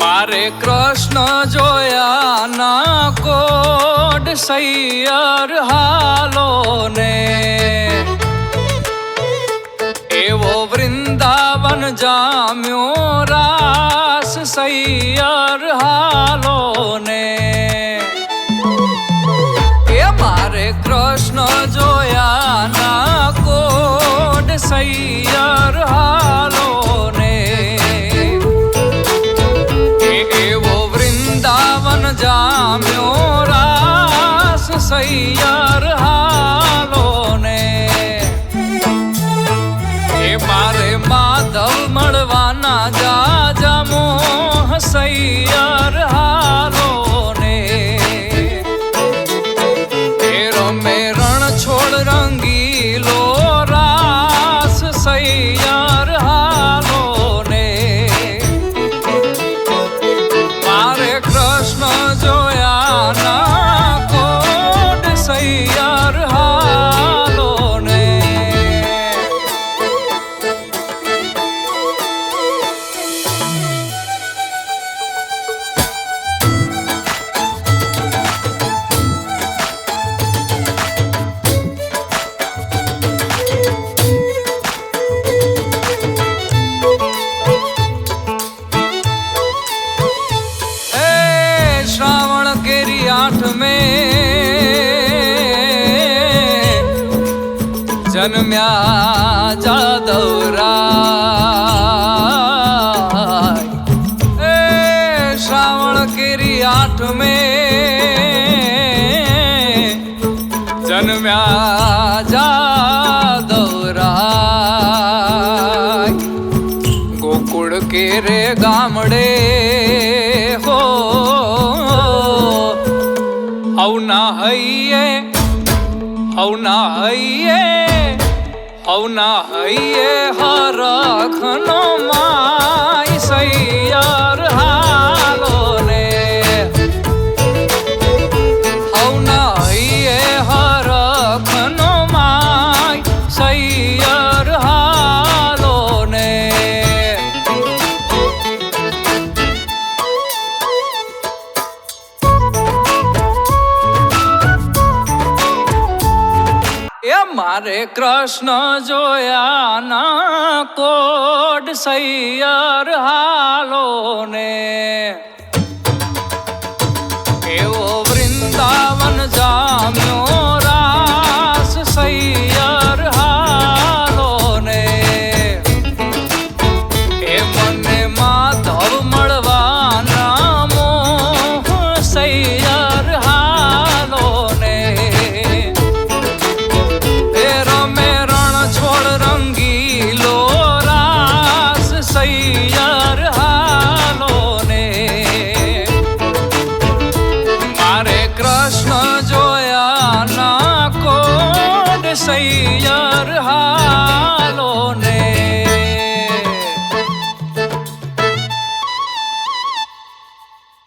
મારે કૃષ્ણ જોયા ના કોડ સૈયર હાલો ને એવો વૃંદાવન જામ્યો રાસ સૈયર હાલો ને એ મારે કૃષ્ણ જોયા ના કોડ સૈયર હાલો જામ્યો રાસ સૈયર હાલો ને એ મારે માધવ મળવાના જાજા મોહ સૈયર હાલો ને એ રમે રણ છોડ રંગીલો રાસ સૈયર હાલો ને મારે કૃષ્ણ જોયા ના કોડ સૈયર હાલો ને आठ में जन्म्या जादवराय ए श्रावण केरी आठ में जन्म्या जादवराय गोकुळ के रे गामडे हो हवना हइये हरखनो माय सैयर हालो ने हवना हइये हरखनो माय सैयर हालो ने मारे कृष्ण जोया ना कोड सैयर हालो ने एवो वृंदावन जाम्यो रास सैयर हालो ने ए मने माधव मळवाना मोह सैयर हालो ने सैयर हालो ने मारे कृष्ण जोया ना कोड सैयर